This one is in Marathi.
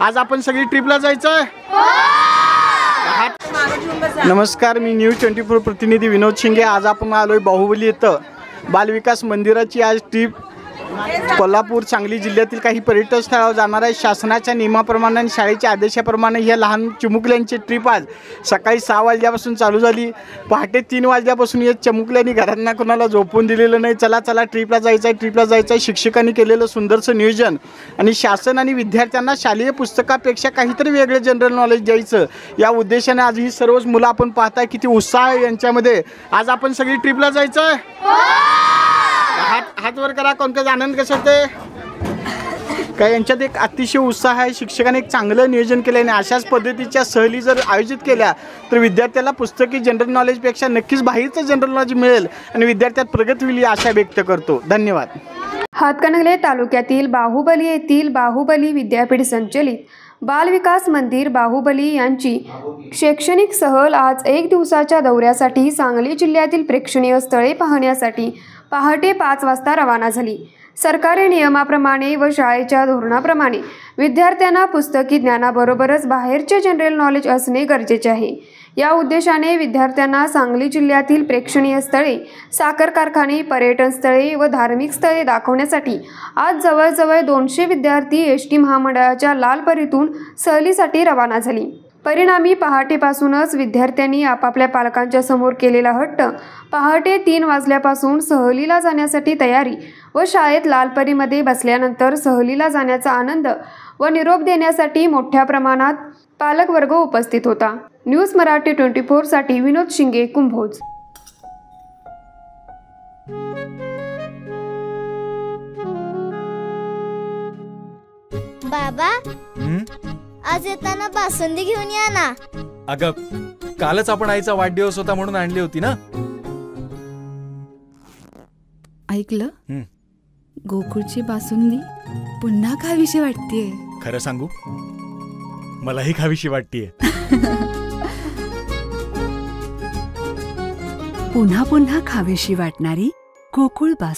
आज आपण सगळी ट्रिपला जायचं आहे? नमस्कार, मी न्यूज 24 प्रतिनिधी विनोद शिंगे। आज आपण आलोय बाहुबली येथे बालविकास मंदिराची आज ट्रिप कोल्हापूर सांगली जिल्ह्यातील काही पर्यटन स्थळावर जाणार आहे। शासनाच्या नियमाप्रमाणे आणि शाळेच्या आदेशाप्रमाणे या लहान चिमुकल्यांची ट्रिप आज सकाळी 6 वाजल्यापासून चालू झाली। पहाटे 3 वाजल्यापासून या चिमुकल्यांनी घरांना कोणाला झोपून दिलेलं नाही। चला चला ट्रिपला जायचं आहे, ट्रिपला जायचं आहे। शिक्षकांनी केलेलं सुंदरसं नियोजन आणि शासन आणि विद्यार्थ्यांना शालेय पुस्तकापेक्षा काहीतरी वेगळे जनरल नॉलेज द्यायचं या उद्देशाने आज ही सर्वच मुलं आपण पाहताय किती उत्साह आहे यांच्यामध्ये। आज आपण सगळी ट्रिपला जायचं आहे। हात वर करा, कोणत्याच आनंद कसं ते काय यांच्यात एक अतिशय उत्साह आहे। शिक्षकांनी एक चांगलं नियोजन केलं आणि अशाच पद्धतीच्या सहली जर आयोजित केल्या तर विद्यार्थ्याला पुस्तकी जनरल नॉलेजपेक्षा नक्कीच बाहेरचं जनरल नॉलेज मिळेल आणि विद्यार्थ्यात प्रगती होईल आशा व्यक्त करतो। धन्यवाद। हातकणंगले तालुक्यातील बाहुबली येथील बाहुबली विद्यापीठ संचलित बालविकास मंदिर बाहुबली यांची शैक्षणिक सहल आज 1 दिवसाच्या दौऱ्यासाठी सांगली जिल्ह्यातील प्रेक्षणीय स्थळे पाहण्यासाठी पहाटे 5 वाजता रवाना झाली। सरकारी नियमाप्रमाणे व शाळेच्या धोरणाप्रमाणे विद्यार्थ्यांना पुस्तकी ज्ञानाबरोबरच बाहेरचे जनरल नॉलेज असणे गरजेचे आहे। या उद्देशाने विद्यार्थ्यांना सांगली जिल्ह्यातील प्रेक्षणीय स्थळे, साखर कारखाने, पर्यटन स्थळे व धार्मिक स्थळे दाखवण्यासाठी आज जवळजवळ 200 विद्यार्थी एसटी महामंडळाच्या लालपरीतून सहलीसाठी रवाना झाली। परिणामी पहाटेपासूनच विद्यार्थ्यांनी आपापल्या पालकांच्या समोर केलेला हट्ट, पहाटे 3 वाजल्यापासून सहलीला जाण्यासाठी तयारी व शाळेत लालपरीमध्ये बसल्यानंतर सहलीला जाण्याचा आनंद व निरोप देण्यासाठी मोठ्या प्रमाणात पालकवर्ग उपस्थित होता। न्यूज मराठी 24 साठी विनोद शिंगे, कुंभोज। बाबा, आज येताना बासुंदी घेऊन या ना। अगं, कालच आपण आईचा वाढदिवस होता म्हणून आणली होती ना। ऐकलं, गोकुळची बासुंदी पुन्हा खावीशी वाटतेय। खरं सांगू, मलाही खावीशी वाटतेय। पुन्हा पुन्हा खावीशी वाटणारी गोकुळ बासुंदी।